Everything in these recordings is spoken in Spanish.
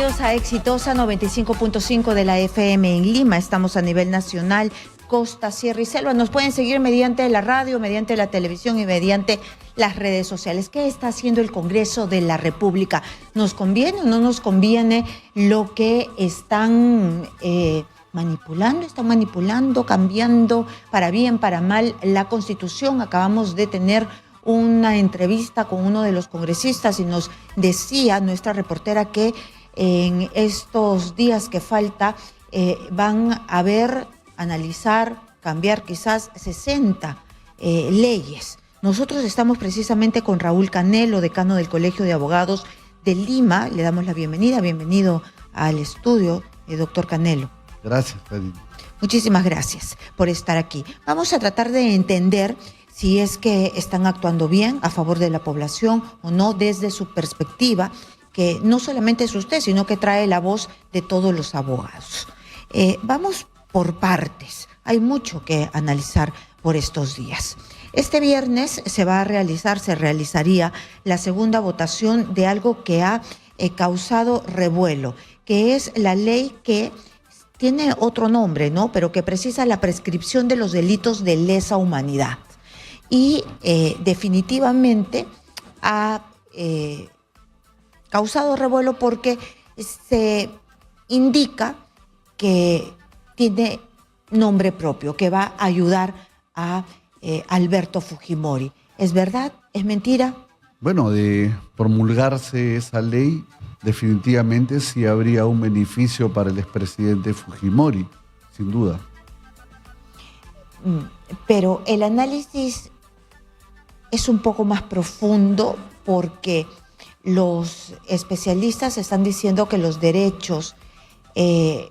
Bienvenidos a Exitosa 95.5 de la FM en Lima. Estamos a nivel nacional, costa, sierra y selva. Nos pueden seguir mediante la radio, mediante la televisión y mediante las redes sociales. ¿Qué está haciendo el Congreso de la República? ¿Nos conviene o no nos conviene lo que están manipulando? Están manipulando, cambiando para bien, para mal la Constitución. Acabamos de tener una entrevista con uno de los congresistas y nos decía nuestra reportera que en estos días que falta van a ver, analizar, cambiar quizás 60 leyes. Nosotros estamos precisamente con Raúl Canelo, decano del Colegio de Abogados de Lima. Le damos la bienvenida. Bienvenido al estudio, doctor Canelo. Gracias, Karina. Muchísimas gracias por estar aquí. Vamos a tratar de entender si es que están actuando bien a favor de la población o no desde su perspectiva, que no solamente es usted, sino que trae la voz de todos los abogados. Vamos por partes. Hay mucho que analizar por estos días. Este viernes se realizaría la segunda votación de algo que ha causado revuelo, que es la ley que tiene otro nombre, ¿no? Pero que precisa la prescripción de los delitos de lesa humanidad. Y definitivamente ha causado revuelo porque se indica que tiene nombre propio, que va a ayudar a Alberto Fujimori. ¿Es verdad? ¿Es mentira? Bueno, de promulgarse esa ley, definitivamente sí habría un beneficio para el expresidente Fujimori, sin duda. Pero el análisis es un poco más profundo porque los especialistas están diciendo que los derechos, que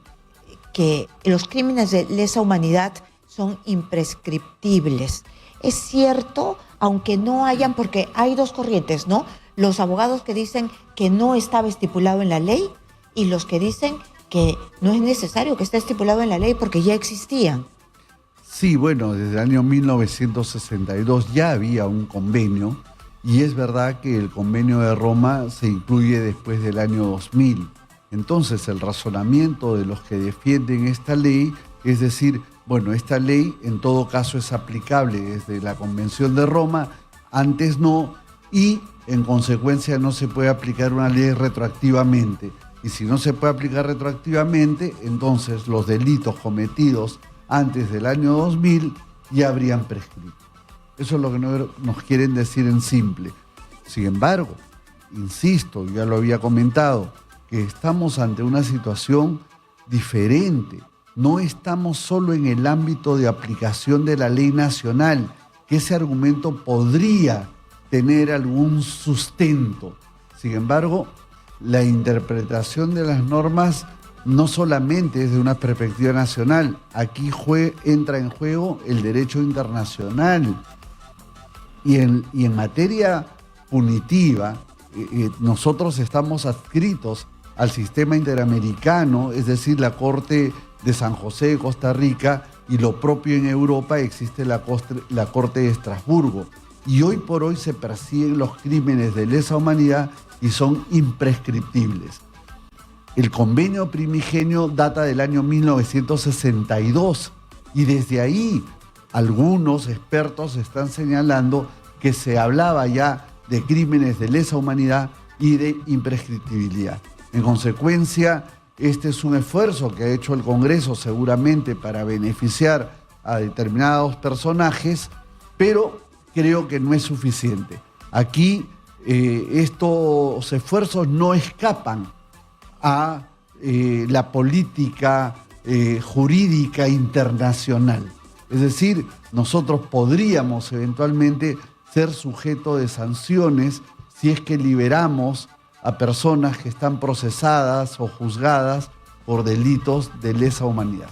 los crímenes de lesa humanidad son imprescriptibles. Es cierto, aunque no hayan, porque hay dos corrientes, ¿no? Los abogados que dicen que no estaba estipulado en la ley y los que dicen que no es necesario que esté estipulado en la ley porque ya existían. Sí, bueno, desde el año 1962 ya había un convenio y es verdad que el convenio de Roma se incluye después del año 2000. Entonces el razonamiento de los que defienden esta ley es decir, bueno, esta ley en todo caso es aplicable desde la Convención de Roma, antes no, y en consecuencia no se puede aplicar una ley retroactivamente. Y si no se puede aplicar retroactivamente, entonces los delitos cometidos antes del año 2000 ya habrían prescrito. Eso es lo que nos quieren decir en simple. Sin embargo, insisto, ya lo había comentado, que estamos ante una situación diferente. No estamos solo en el ámbito de aplicación de la ley nacional, que ese argumento podría tener algún sustento. Sin embargo, la interpretación de las normas no solamente es de una perspectiva nacional, aquí entra en juego el derecho internacional. Y en materia punitiva, nosotros estamos adscritos al sistema interamericano, es decir, la Corte de San José de Costa Rica, y lo propio en Europa existe la Corte de Estrasburgo. Y hoy por hoy se persiguen los crímenes de lesa humanidad y son imprescriptibles. El convenio primigenio data del año 1962 y desde ahí algunos expertos están señalando que se hablaba ya de crímenes de lesa humanidad y de imprescriptibilidad. En consecuencia, este es un esfuerzo que ha hecho el Congreso seguramente para beneficiar a determinados personajes, pero creo que no es suficiente. Aquí estos esfuerzos no escapan a la política jurídica internacional. Es decir, nosotros podríamos eventualmente ser sujeto de sanciones si es que liberamos a personas que están procesadas o juzgadas por delitos de lesa humanidad.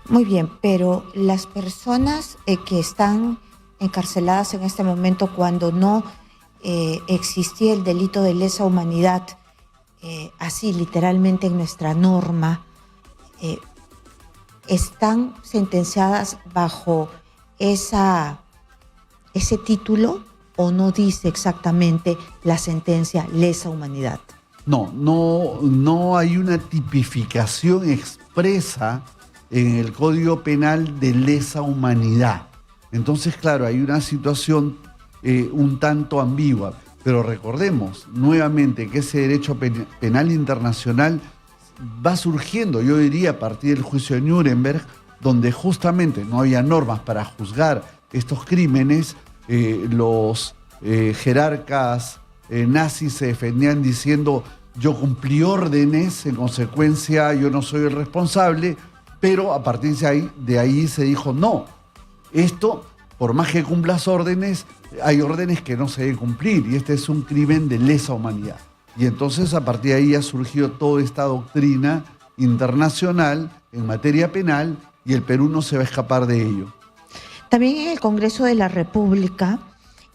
Muy bien, pero las personas que están encarceladas en este momento cuando no existía el delito de lesa humanidad, así literalmente en nuestra norma, están sentenciadas bajo ese título, o no dice exactamente la sentencia lesa humanidad. No hay una tipificación expresa en el Código Penal de lesa humanidad. Entonces, claro, hay una situación un tanto ambigua. Pero recordemos nuevamente que ese derecho penal internacional va surgiendo, yo diría, a partir del juicio de Nuremberg, donde justamente no había normas para juzgar estos crímenes. Los jerarcas nazis se defendían diciendo: yo cumplí órdenes, en consecuencia yo no soy el responsable, pero a partir de ahí se dijo: no, esto, por más que cumplas órdenes, hay órdenes que no se deben cumplir, y este es un crimen de lesa humanidad. Y entonces a partir de ahí ha surgido toda esta doctrina internacional en materia penal, y el Perú no se va a escapar de ello. También en el Congreso de la República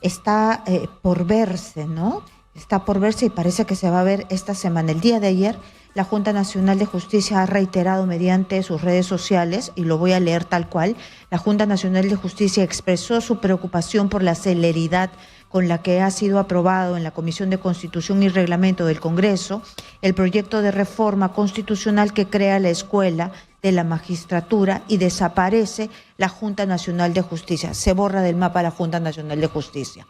está por verse, ¿no? Está por verse y parece que se va a ver esta semana. El día de ayer, la Junta Nacional de Justicia ha reiterado mediante sus redes sociales, y lo voy a leer tal cual: la Junta Nacional de Justicia expresó su preocupación por la celeridad con la que ha sido aprobado en la Comisión de Constitución y Reglamento del Congreso el proyecto de reforma constitucional que crea la Escuela de la Magistratura y desaparece la Junta Nacional de Justicia. Se borra del mapa la Junta Nacional de Justicia.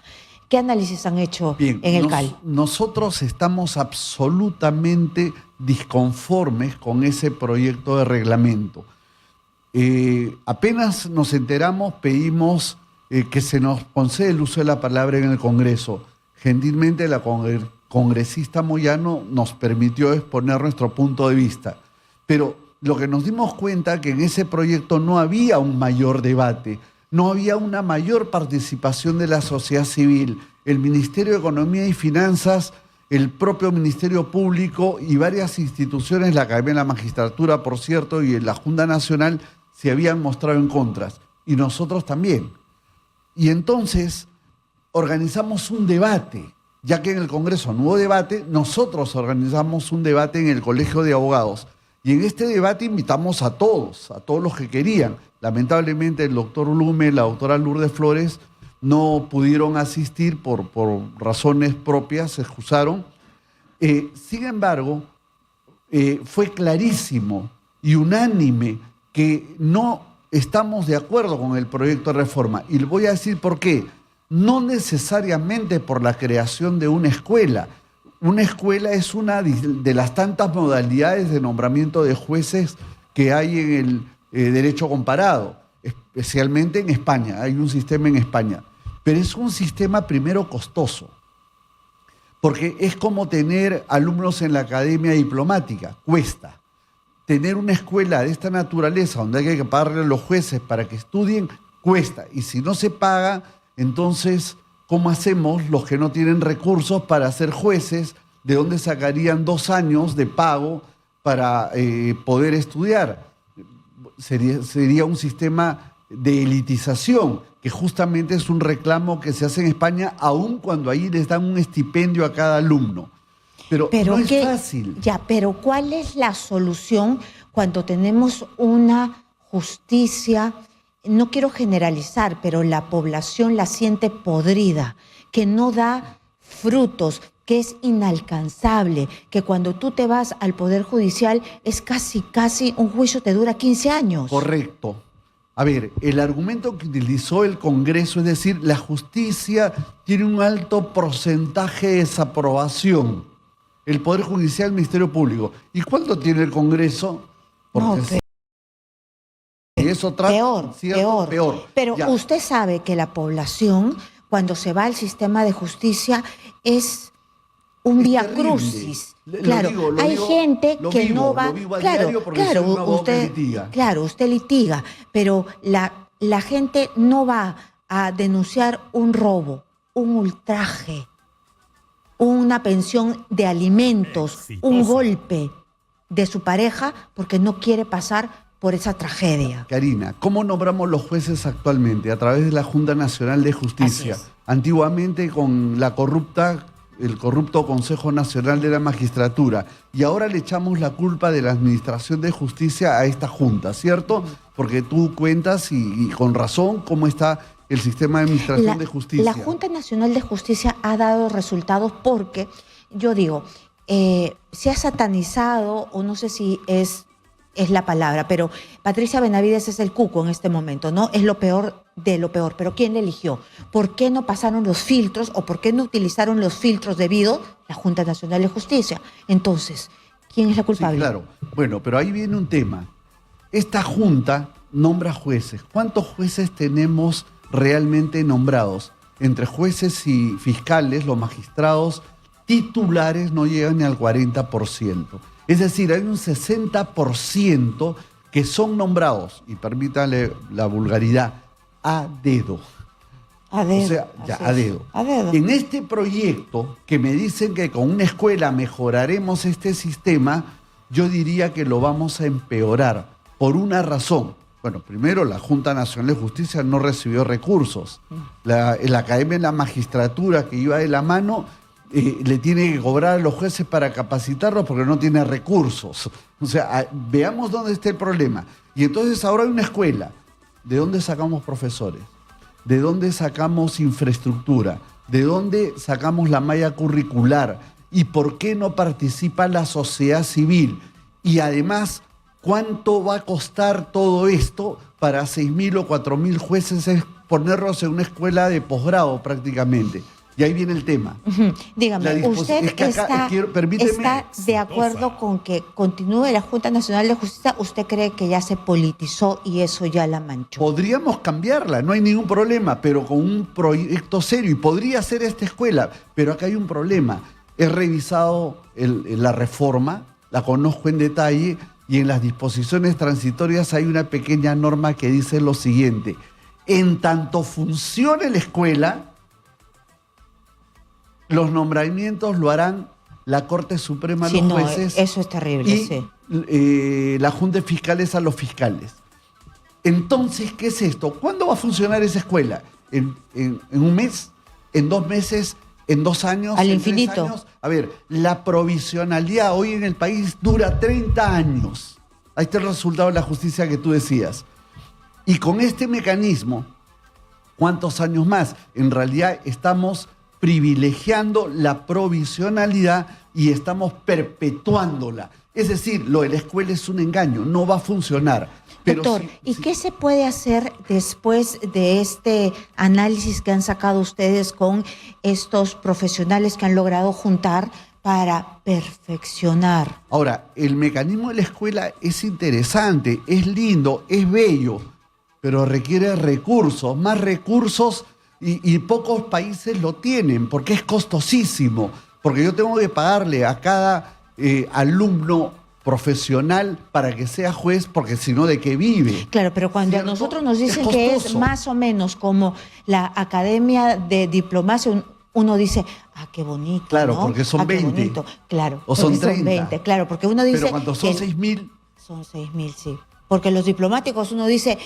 ¿Qué análisis han hecho en el CAL? Nosotros estamos absolutamente disconformes con ese proyecto de reglamento. Apenas nos enteramos, pedimos que se nos conceda el uso de la palabra en el Congreso. Gentilmente la congresista Moyano nos permitió exponer nuestro punto de vista. Pero lo que nos dimos cuenta que en ese proyecto no había un mayor debate, no había una mayor participación de la sociedad civil. El Ministerio de Economía y Finanzas, el propio Ministerio Público y varias instituciones, la Academia de la Magistratura, por cierto, y la Junta Nacional, se habían mostrado en contra. Y nosotros también. Y entonces organizamos un debate, ya que en el Congreso no hubo debate, nosotros organizamos un debate en el Colegio de Abogados. Y en este debate invitamos a todos los que querían. Lamentablemente el doctor Blume, la doctora Lourdes Flores no pudieron asistir por razones propias, se excusaron. Sin embargo, fue clarísimo y unánime que no estamos de acuerdo con el proyecto de reforma. Y le voy a decir por qué. No necesariamente por la creación de una escuela. Una escuela es una de las tantas modalidades de nombramiento de jueces que hay en el derecho comparado, especialmente en España. Hay un sistema en España. Pero es un sistema primero costoso, porque es como tener alumnos en la academia diplomática, cuesta. Tener una escuela de esta naturaleza, donde hay que pagarle a los jueces para que estudien, cuesta. Y si no se paga, entonces, ¿cómo hacemos los que no tienen recursos para ser jueces? ¿De dónde sacarían 2 años de pago para poder estudiar? Sería un sistema de elitización, que justamente es un reclamo que se hace en España, aun cuando ahí les dan un estipendio a cada alumno. Pero no es fácil. Ya, pero ¿cuál es la solución cuando tenemos una justicia? No quiero generalizar, pero la población la siente podrida, que no da frutos, que es inalcanzable, que cuando tú te vas al Poder Judicial es casi un juicio te dura 15 años. Correcto. A ver, el argumento que utilizó el Congreso es decir, la justicia tiene un alto porcentaje de desaprobación. El Poder Judicial, el Ministerio Público. ¿Y cuánto tiene el Congreso? Porque eso trata, peor. Pero ya. Usted sabe que la población, cuando se va al sistema de justicia, es un viacrucis. Claro, hay gente que no va. Usted litiga, pero la gente no va a denunciar un robo, un ultraje, una pensión de alimentos, un golpe de su pareja, porque no quiere pasar por esa tragedia. Karina, ¿cómo nombramos los jueces actualmente? A través de la Junta Nacional de Justicia. Antiguamente con el corrupto Consejo Nacional de la Magistratura. Y ahora le echamos la culpa de la Administración de Justicia a esta Junta, ¿cierto? Porque tú cuentas, y con razón, cómo está el sistema de administración de justicia. La Junta Nacional de Justicia ha dado resultados porque, yo digo, se ha satanizado, o no sé si es la palabra, pero Patricia Benavides es el cuco en este momento, ¿no? Es lo peor de lo peor. Pero ¿quién le eligió? ¿Por qué no pasaron los filtros o por qué no utilizaron los filtros debidos? La Junta Nacional de Justicia. Entonces, ¿quién es la culpable? Sí, claro. Bueno, pero ahí viene un tema. Esta Junta nombra jueces. ¿Cuántos jueces tenemos realmente nombrados? Entre jueces y fiscales, los magistrados titulares no llegan ni al 40%. Es decir, hay un 60% que son nombrados, y permítanle la vulgaridad, a dedo. A dedo. O sea, ya, a dedo. A dedo. En este proyecto, que me dicen que con una escuela mejoraremos este sistema, yo diría que lo vamos a empeorar por una razón. Bueno, primero, la Junta Nacional de Justicia no recibió recursos. La Academia de la Magistratura, que iba de la mano, le tiene que cobrar a los jueces para capacitarlos porque no tiene recursos. O sea, veamos dónde está el problema. Y entonces ahora hay una escuela. ¿De dónde sacamos profesores? ¿De dónde sacamos infraestructura? ¿De dónde sacamos la malla curricular? ¿Y por qué no participa la sociedad civil? Y además, ¿cuánto va a costar todo esto para 6.000 o 4.000 jueces? Es ponerlos en una escuela de posgrado prácticamente. Y ahí viene el tema. Dígame, ¿usted es que acá, está de acuerdo con que continúe la Junta Nacional de Justicia? ¿Usted cree que ya se politizó y eso ya la manchó? Podríamos cambiarla, no hay ningún problema, pero con un proyecto serio. Y podría ser esta escuela, pero acá hay un problema. He revisado la reforma, la conozco en detalle, y en las disposiciones transitorias hay una pequeña norma que dice lo siguiente. En tanto funcione la escuela, los nombramientos lo harán la Corte Suprema a los jueces. Eso es terrible, y, sí. La Junta de Fiscales a los fiscales. Entonces, ¿qué es esto? ¿Cuándo va a funcionar esa escuela? ¿En un mes? ¿En 2 meses? ¿En 2 años? Al ¿En infinito. 3 años? A ver, la provisionalidad hoy en el país dura 30 años. Ahí está el resultado de la justicia que tú decías. Y con este mecanismo, ¿cuántos años más? En realidad estamos privilegiando la provisionalidad y estamos perpetuándola. Es decir, lo de la escuela es un engaño, no va a funcionar. Pero doctor, ¿y qué se puede hacer después de este análisis que han sacado ustedes con estos profesionales que han logrado juntar para perfeccionar? Ahora, el mecanismo de la escuela es interesante, es lindo, es bello, pero requiere recursos, más recursos. Y pocos países lo tienen, porque es costosísimo. Porque yo tengo que pagarle a cada alumno profesional para que sea juez, porque si no, ¿de qué vive? Claro, pero cuando a nosotros nos dicen que es más o menos como la Academia de Diplomacia, uno dice, qué bonito, claro, ¿no? porque son 20. Bonito. Claro, o son 30. Son 20, claro, porque uno dice... Pero cuando son 6.000... Son 6.000, sí. Porque los diplomáticos uno dice,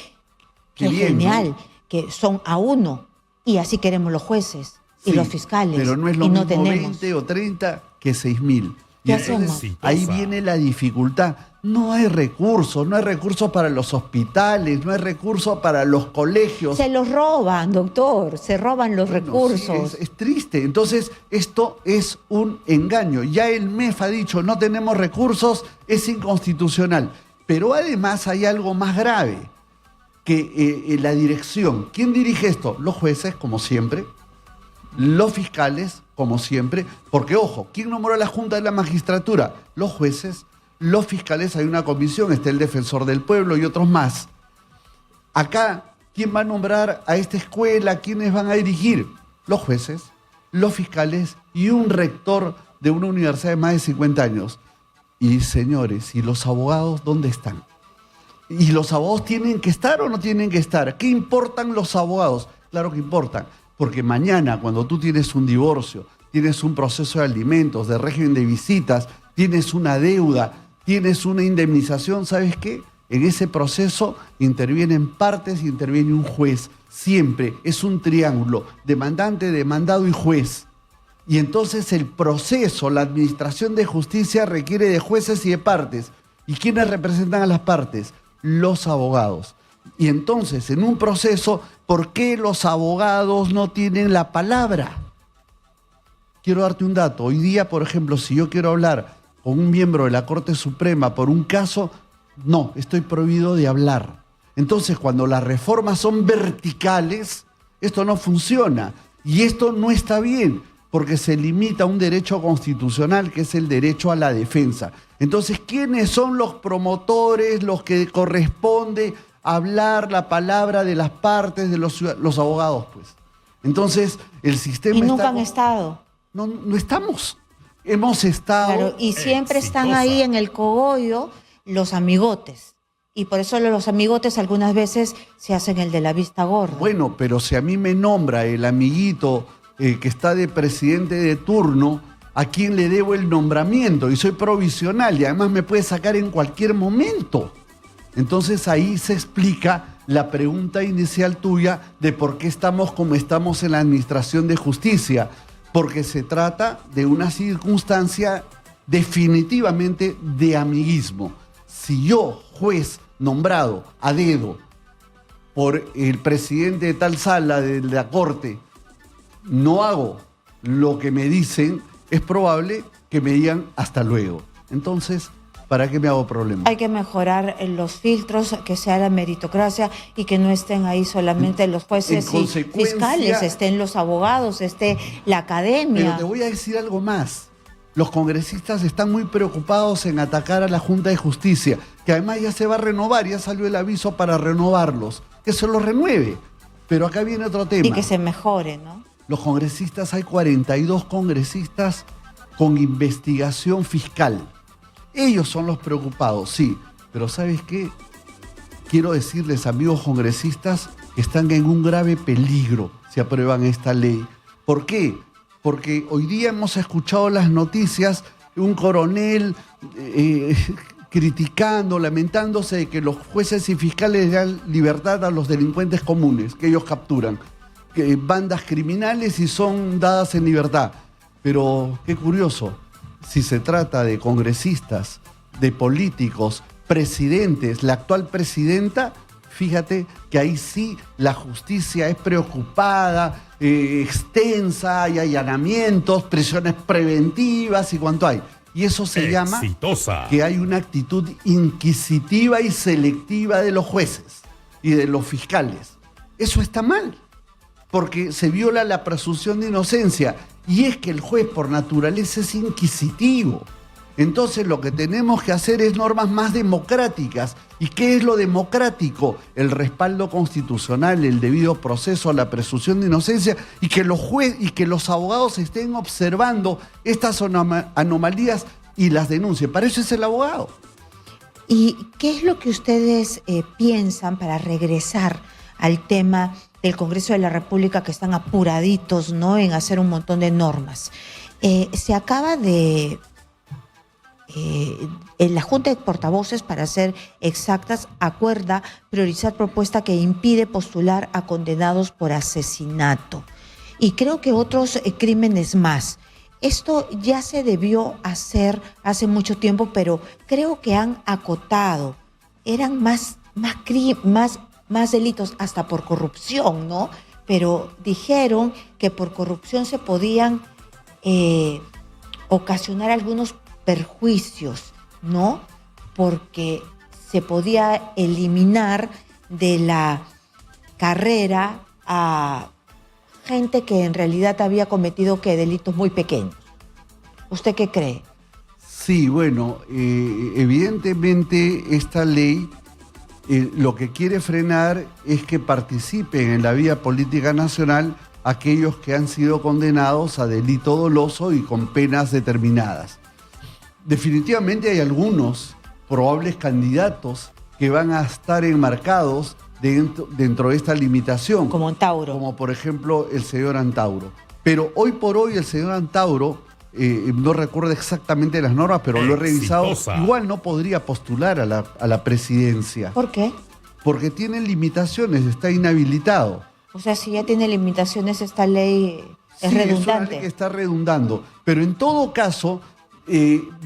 qué bien, genial, ¿no? Que son a uno. Y así queremos los jueces y los fiscales. Pero no es lo mismo 20 o 30 que 6.000. ¿Qué hacemos? Ahí viene la dificultad. No hay recursos para los hospitales, no hay recursos para los colegios. Se los roban, doctor, se roban los recursos. Sí, es triste. Entonces, esto es un engaño. Ya el MEF ha dicho, no tenemos recursos, es inconstitucional. Pero además hay algo más grave, que la dirección. ¿Quién dirige esto? Los jueces, como siempre, los fiscales, como siempre, porque, ojo, ¿quién nombró la Junta de la Magistratura? Los jueces, los fiscales, hay una comisión, está el Defensor del Pueblo y otros más. Acá, ¿quién va a nombrar a esta escuela? ¿Quiénes van a dirigir? Los jueces, los fiscales y un rector de una universidad de más de 50 años. Y, señores, ¿y los abogados dónde están? ¿Y los abogados tienen que estar o no tienen que estar? ¿Qué importan los abogados? Claro que importan, porque mañana cuando tú tienes un divorcio, tienes un proceso de alimentos, de régimen de visitas, tienes una deuda, tienes una indemnización, ¿sabes qué? En ese proceso intervienen partes y interviene un juez. Siempre es un triángulo, demandante, demandado y juez. Y entonces el proceso, la administración de justicia requiere de jueces y de partes. ¿Y quiénes representan a las partes? Los abogados. Y entonces, en un proceso, ¿por qué los abogados no tienen la palabra? quiero darte un dato. Hoy día, por ejemplo, si yo quiero hablar con un miembro de la Corte Suprema por un caso, no, estoy prohibido de hablar. Entonces, cuando las reformas son verticales, esto no funciona. Y esto no está bien, porque se limita un derecho constitucional, que es el derecho a la defensa. Entonces, ¿quiénes son los promotores, los que corresponde hablar la palabra de las partes, de los abogados, pues? Entonces, el sistema y nunca han estado. No, no estamos. Hemos estado... Claro, y siempre están ahí en el cogollo los amigotes. Y por eso los amigotes algunas veces se hacen el de la vista gorda. Bueno, pero si a mí me nombra el amiguito que está de presidente de turno, ¿a quién le debo el nombramiento? Y soy provisional y además me puede sacar en cualquier momento. Entonces ahí se explica la pregunta inicial tuya de por qué estamos como estamos en la administración de justicia. Porque se trata de una circunstancia definitivamente de amiguismo. Si yo, juez nombrado a dedo por el presidente de tal sala de la Corte, no hago lo que me dicen, es probable que me digan hasta luego. Entonces, ¿para qué me hago problema? Hay que mejorar los filtros, que sea la meritocracia y que no estén ahí solamente los jueces y fiscales, estén los abogados, esté la academia. Pero te voy a decir algo más. Los congresistas están muy preocupados en atacar a la Junta de Justicia, que además ya se va a renovar, ya salió el aviso para renovarlos, que se los renueve. Pero acá viene otro tema. Y que se mejore, ¿no? Los congresistas, hay 42 congresistas con investigación fiscal. Ellos son los preocupados, sí, pero ¿sabes qué? Quiero decirles, amigos congresistas, que están en un grave peligro si aprueban esta ley. ¿Por qué? Porque hoy día hemos escuchado las noticias de un coronel criticando, lamentándose de que los jueces y fiscales dan libertad a los delincuentes comunes que ellos capturan, bandas criminales y son dadas en libertad. Pero qué curioso, si se trata de congresistas, de políticos, presidentes, la actual presidenta, fíjate que ahí sí la justicia es preocupada, extensa, hay allanamientos, prisiones preventivas y cuánto hay. Y eso se llama que hay una actitud inquisitiva y selectiva de los jueces y de los fiscales. Eso está mal, porque se viola la presunción de inocencia. Y es que el juez por naturaleza es inquisitivo. Entonces lo que tenemos que hacer es normas más democráticas. ¿Y qué es lo democrático? El respaldo constitucional, el debido proceso a la presunción de inocencia y que los jueces y que los abogados estén observando estas anomalías y las denuncien. Para eso es el abogado. ¿Y qué es lo que ustedes piensan para regresar al tema del Congreso de la República, que están apuraditos, ¿no?, en hacer un montón de normas? Se acaba de... en la Junta de Portavoces, para ser exactas, acuerda priorizar propuesta que impide postular a condenados por asesinato. Y creo que otros crímenes más. Esto ya se debió hacer hace mucho tiempo, pero creo que han acotado. Eran más delitos hasta por corrupción, ¿no? Pero dijeron que por corrupción se podían ocasionar algunos perjuicios, ¿no? Porque se podía eliminar de la carrera a gente que en realidad había cometido delitos muy pequeños. ¿Usted qué cree? Sí, bueno, evidentemente esta ley lo que quiere frenar es que participen en la vida política nacional aquellos que han sido condenados a delito doloso y con penas determinadas. Definitivamente hay algunos probables candidatos que van a estar enmarcados dentro de esta limitación. Como Antauro. Como por ejemplo el señor Antauro. Pero hoy por hoy el señor Antauro, no recuerdo exactamente las normas, pero lo he revisado, igual no podría postular a la presidencia. ¿Por qué? Porque tiene limitaciones, está inhabilitado. O sea, si ya tiene limitaciones, esta ley es redundante. Es una ley que está redundando. Pero en todo caso,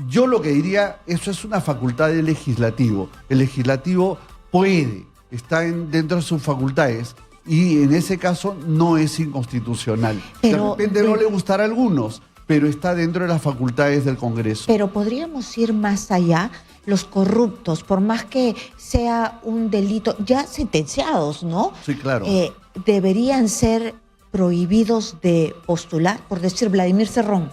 yo lo que diría, eso es una facultad del legislativo. El legislativo puede, está dentro de sus facultades, y en ese caso no es inconstitucional. De repente no le gustará a algunos, pero está dentro de las facultades del Congreso. Pero podríamos ir más allá. Los corruptos, por más que sea un delito, ya sentenciados, ¿no? Sí, claro. Deberían ser prohibidos de postular, por decir Vladimir Cerrón.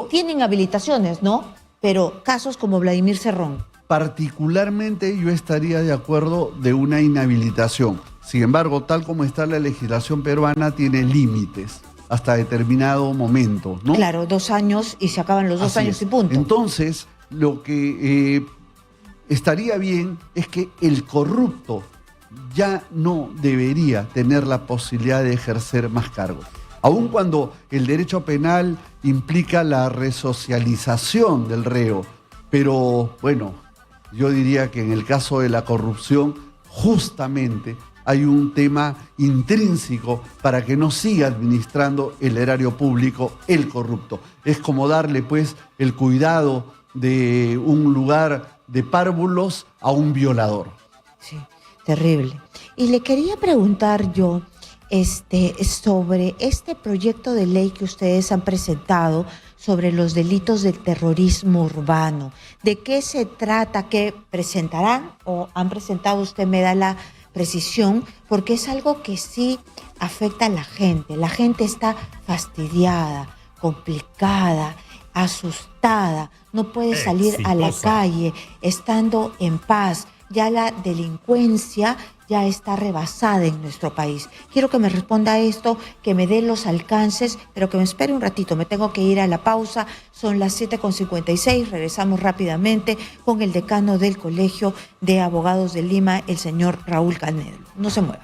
Tienen habilitaciones, ¿no? Pero casos como Vladimir Cerrón. Particularmente yo estaría de acuerdo de una inhabilitación. Sin embargo, tal como está la legislación peruana, tiene límites hasta determinado momento, ¿no? Claro, 2 años y se acaban los 2 años y punto. Entonces, lo que estaría bien es que el corrupto ya no debería tener la posibilidad de ejercer más cargos. Aun cuando el derecho penal implica la resocialización del reo, pero bueno, yo diría que en el caso de la corrupción, justamente hay un tema intrínseco para que no siga administrando el erario público el corrupto. Es como darle pues el cuidado de un lugar de párvulos a un violador. Sí, terrible. Y le quería preguntar yo sobre este proyecto de ley que ustedes han presentado sobre los delitos del terrorismo urbano. ¿De qué se trata? ¿Qué presentarán o han presentado? Usted me da la precisión, porque es algo que sí afecta a la gente. La gente está fastidiada, complicada, asustada, no puede salir a la calle estando en paz. Ya la delincuencia ya está rebasada en nuestro país. Quiero que me responda a esto, que me dé los alcances, pero que me espere un ratito. Me tengo que ir a la pausa. Son las 7:56. Regresamos rápidamente con el decano del Colegio de Abogados de Lima, el señor Raúl Canedo. No se mueva.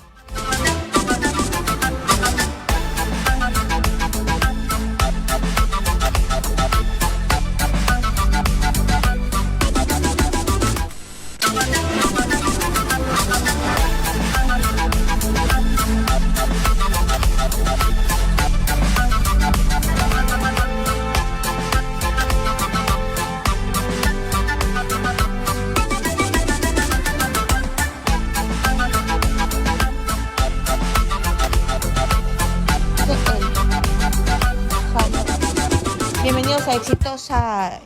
Bienvenidos a Exitosa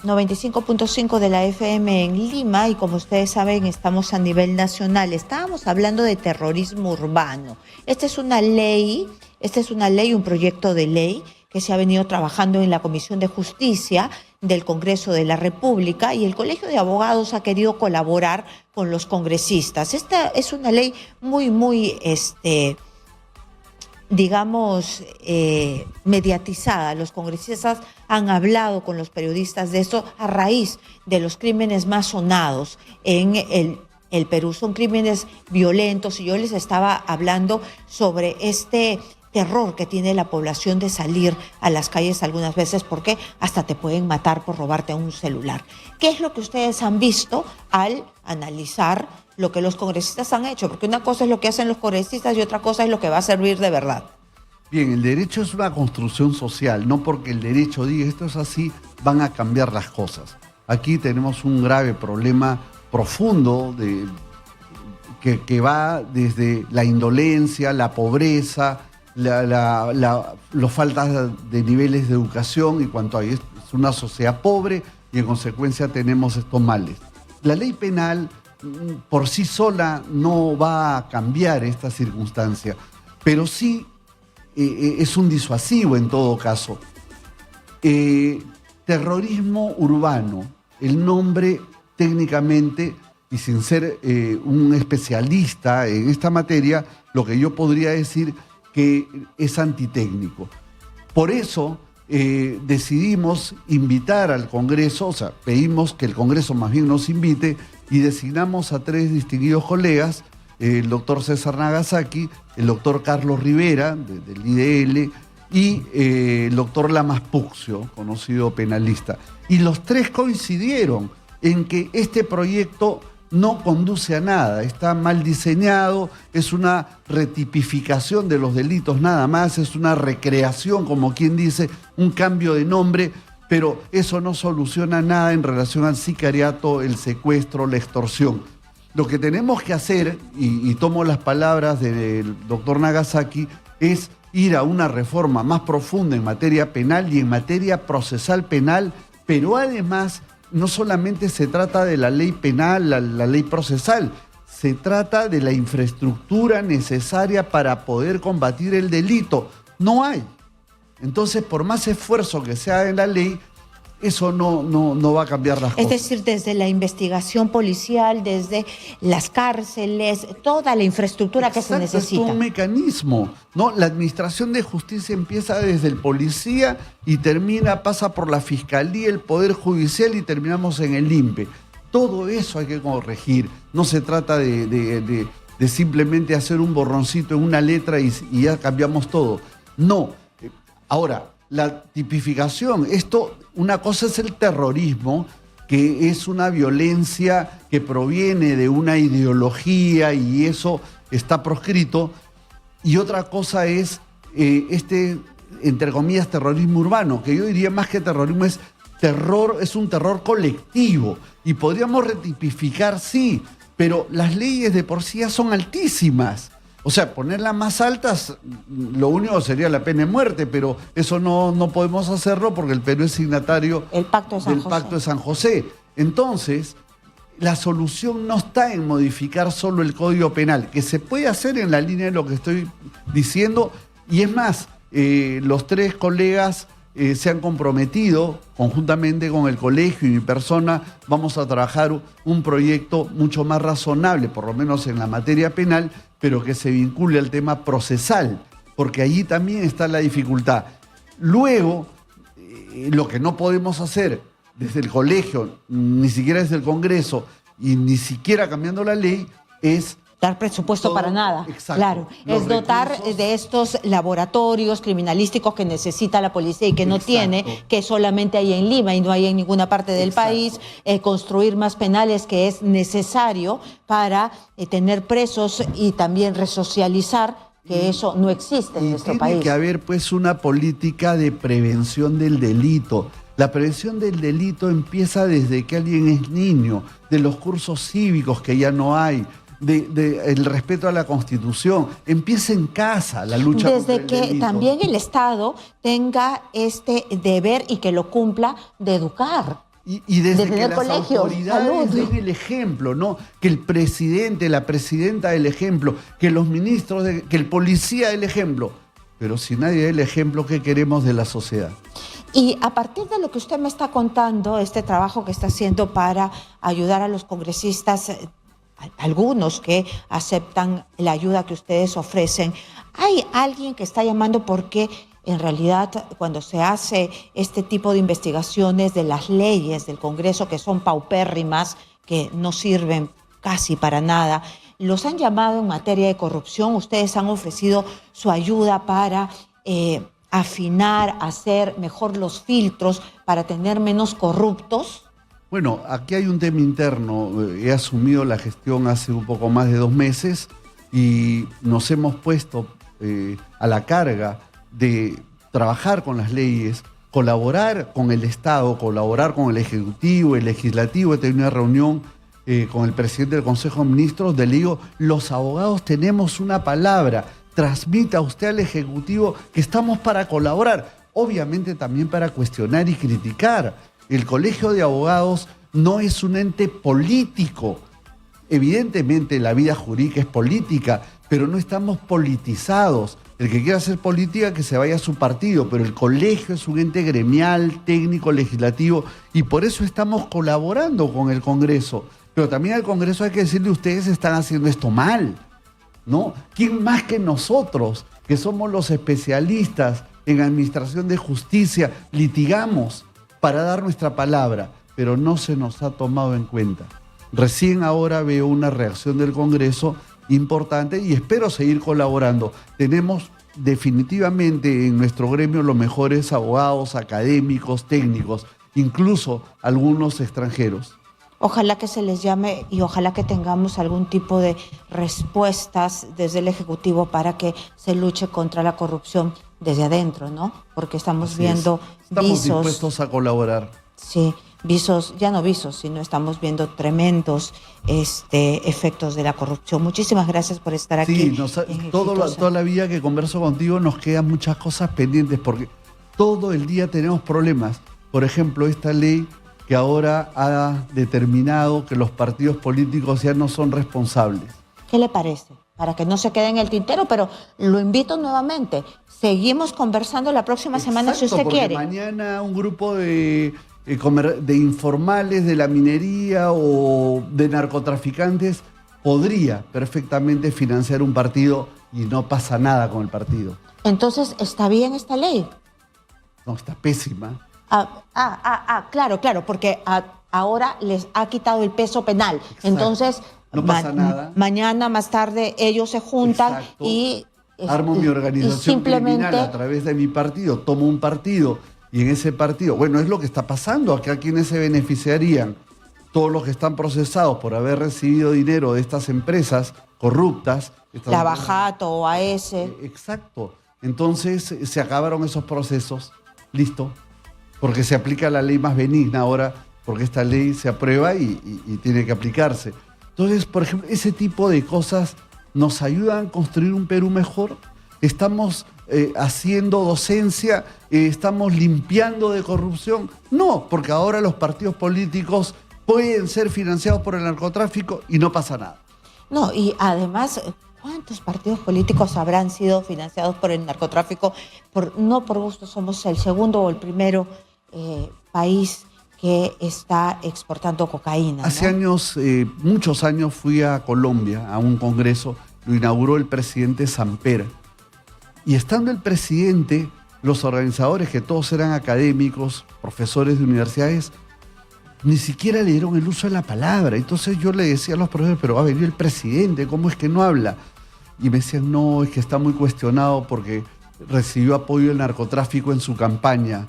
95.5 de la FM en Lima, y como ustedes saben estamos a nivel nacional. Estábamos hablando de terrorismo urbano. Esta es una ley, un proyecto de ley que se ha venido trabajando en la Comisión de Justicia del Congreso de la República, y el Colegio de Abogados ha querido colaborar con los congresistas. Esta es una ley muy mediatizada. Los congresistas han hablado con los periodistas de esto a raíz de los crímenes más sonados en el Perú. Son crímenes violentos, y yo les estaba hablando sobre este terror que tiene la población de salir a las calles algunas veces, porque hasta te pueden matar por robarte un celular. ¿Qué es lo que ustedes han visto al analizar lo que los congresistas han hecho? Porque una cosa es lo que hacen los congresistas y otra cosa es lo que va a servir de verdad. Bien, el derecho es una construcción social. No porque el derecho diga esto es así, van a cambiar las cosas. Aquí tenemos un grave problema profundo que va desde la indolencia, la pobreza, las faltas de niveles de educación, y cuanto hay, es una sociedad pobre y en consecuencia tenemos estos males. La ley penal por sí sola no va a cambiar esta circunstancia, pero sí es un disuasivo en todo caso. Terrorismo urbano, el nombre técnicamente, y sin ser un especialista en esta materia, lo que yo podría decir que es antitécnico. Por eso decidimos invitar al Congreso, o sea, pedimos que el Congreso más bien nos invite, y designamos a 3 distinguidos colegas, el doctor César Nagasaki, el doctor Carlos Rivera, del IDL, y el doctor Lamas Puccio, conocido penalista. Y los 3 coincidieron en que este proyecto no conduce a nada, está mal diseñado, es una retipificación de los delitos nada más, es una recreación, como quien dice, un cambio de nombre, pero eso no soluciona nada en relación al sicariato, el secuestro, la extorsión. Lo que tenemos que hacer, y tomo las palabras del doctor Nagasaki, es ir a una reforma más profunda en materia penal y en materia procesal penal, pero además no solamente se trata de la ley penal, la ley procesal, se trata de la infraestructura necesaria para poder combatir el delito. No hay. Entonces, por más esfuerzo que se haga en la ley, eso no va a cambiar las cosas. Es decir, desde la investigación policial, desde las cárceles, toda la infraestructura que se necesita. Es un mecanismo, ¿no? La administración de justicia empieza desde el policía y pasa por la fiscalía, el poder judicial y terminamos en el INPE. Todo eso hay que corregir. No se trata de simplemente hacer un borroncito en una letra y ya cambiamos todo. No. Ahora, la tipificación, una cosa es el terrorismo, que es una violencia que proviene de una ideología y eso está proscrito, y otra cosa es entre comillas, terrorismo urbano, que yo diría más que terrorismo es un terror colectivo, y podríamos retipificar, sí, pero las leyes de por sí ya son altísimas. O sea, ponerlas más altas, lo único sería la pena de muerte, pero eso no podemos hacerlo porque el Perú es signatario del Pacto de San José. Entonces, la solución no está en modificar solo el Código Penal, que se puede hacer en la línea de lo que estoy diciendo, y es más, los tres colegas se han comprometido, conjuntamente con el colegio y mi persona, vamos a trabajar un proyecto mucho más razonable, por lo menos en la materia penal, pero que se vincule al tema procesal, porque allí también está la dificultad. Luego, lo que no podemos hacer desde el colegio, ni siquiera desde el Congreso, y ni siquiera cambiando la ley, es dar presupuesto para nada. Exacto. Claro, es dotar de estos laboratorios criminalísticos que necesita la policía y que no tiene, que solamente hay en Lima y no hay en ninguna parte del país, construir más penales que es necesario para tener presos y también resocializar, que eso no existe en nuestro país. Tiene que haber pues una política de prevención del delito. La prevención del delito empieza desde que alguien es niño, de los cursos cívicos que ya no hay, el respeto a la Constitución. Empieza en casa la lucha contra el delito. Desde que también el Estado tenga este deber y que lo cumpla de educar. Y desde que las autoridades den el ejemplo, ¿no? Que el presidente, la presidenta del ejemplo, que los ministros, que el policía del ejemplo. Pero si nadie da el ejemplo, ¿qué queremos de la sociedad? Y a partir de lo que usted me está contando, este trabajo que está haciendo para ayudar a los congresistas, algunos que aceptan la ayuda que ustedes ofrecen, ¿hay alguien que está llamando? Porque en realidad cuando se hace este tipo de investigaciones de las leyes del Congreso, que son paupérrimas, que no sirven casi para nada, los han llamado en materia de corrupción. Ustedes han ofrecido su ayuda para afinar, hacer mejor los filtros para tener menos corruptos. Bueno, aquí hay un tema interno. He asumido la gestión hace un poco más de 2 meses y nos hemos puesto a la carga de trabajar con las leyes, colaborar con el Estado, colaborar con el Ejecutivo, el Legislativo. He tenido una reunión con el presidente del Consejo de Ministros, le digo, los abogados tenemos una palabra, transmita usted al Ejecutivo que estamos para colaborar, obviamente también para cuestionar y criticar. El Colegio de Abogados no es un ente político. Evidentemente la vida jurídica es política, pero no estamos politizados. El que quiera hacer política que se vaya a su partido, pero el colegio es un ente gremial, técnico, legislativo, y por eso estamos colaborando con el Congreso. Pero también al Congreso hay que decirle, ustedes están haciendo esto mal, ¿no? ¿Quién más que nosotros, que somos los especialistas en administración de justicia, litigamos para dar nuestra palabra, pero no se nos ha tomado en cuenta? Recién ahora veo una reacción del Congreso importante y espero seguir colaborando. Tenemos definitivamente en nuestro gremio los mejores abogados, académicos, técnicos, incluso algunos extranjeros. Ojalá que se les llame y ojalá que tengamos algún tipo de respuestas desde el Ejecutivo para que se luche contra la corrupción desde adentro, ¿no? Porque estamos viendo Estamos visos. dispuestos a colaborar. Sí, visos, ya no visos, sino estamos viendo tremendos efectos de la corrupción. Muchísimas gracias por estar aquí. Sí, toda la vida que converso contigo nos quedan muchas cosas pendientes porque todo el día tenemos problemas. Por ejemplo, esta ley que ahora ha determinado que los partidos políticos ya no son responsables. ¿Qué le parece? Para que no se quede en el tintero, pero lo invito nuevamente. Seguimos conversando la próxima semana si usted quiere. Mañana un grupo de informales de la minería o de narcotraficantes podría perfectamente financiar un partido y no pasa nada con el partido. Entonces, ¿está bien esta ley? No, está pésima. Claro, porque ahora les ha quitado el peso penal. Exacto. Entonces, no pasa nada. Mañana, más tarde, ellos se juntan. Exacto. Y armo mi organización simplemente criminal a través de mi partido, tomo un partido y en ese partido, bueno, es lo que está pasando acá. ¿Quiénes se beneficiarían? Todos los que están procesados por haber recibido dinero de estas empresas corruptas. Lavajato o AS. Exacto. Entonces se acabaron esos procesos. Listo. Porque se aplica la ley más benigna ahora, porque esta ley se aprueba y tiene que aplicarse. Entonces, por ejemplo, ese tipo de cosas nos ayudan a construir un Perú mejor. Estamos haciendo docencia, estamos limpiando de corrupción. No, porque ahora los partidos políticos pueden ser financiados por el narcotráfico y no pasa nada. No, y además, ¿cuántos partidos políticos habrán sido financiados por el narcotráfico? No por gusto, somos el segundo o el primero país que está exportando cocaína, ¿no? Hace años, muchos años, fui a Colombia a un congreso, lo inauguró el presidente Samper. Y estando el presidente, los organizadores, que todos eran académicos, profesores de universidades, ni siquiera le dieron el uso de la palabra. Entonces yo le decía a los profesores, pero va a venir el presidente, ¿cómo es que no habla? Y me decían, no, es que está muy cuestionado porque recibió apoyo del narcotráfico en su campaña.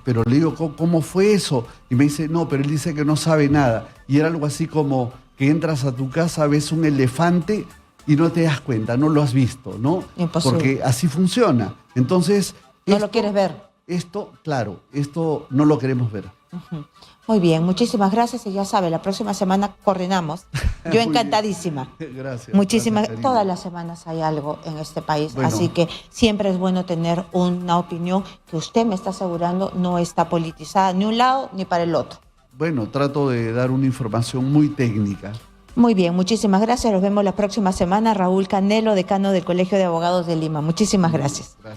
Pero le digo, ¿cómo fue eso? Y me dice, no, pero él dice que no sabe nada. Y era algo así como que entras a tu casa, ves un elefante y no te das cuenta, no lo has visto, ¿no? Imposible. Porque así funciona. Entonces... No lo quieres ver. Esto, claro, esto no lo queremos ver. Muy bien, muchísimas gracias y ya sabe, la próxima semana coordinamos. Yo encantadísima. Gracias. Muchísimas, gracias, todas las semanas hay algo en este país, bueno, así que siempre es bueno tener una opinión que usted me está asegurando no está politizada ni un lado ni para el otro. Bueno, trato de dar una información muy técnica. Muy bien, muchísimas gracias. Nos vemos la próxima semana. Raúl Canelo, decano del Colegio de Abogados de Lima. Muchísimas gracias. Gracias.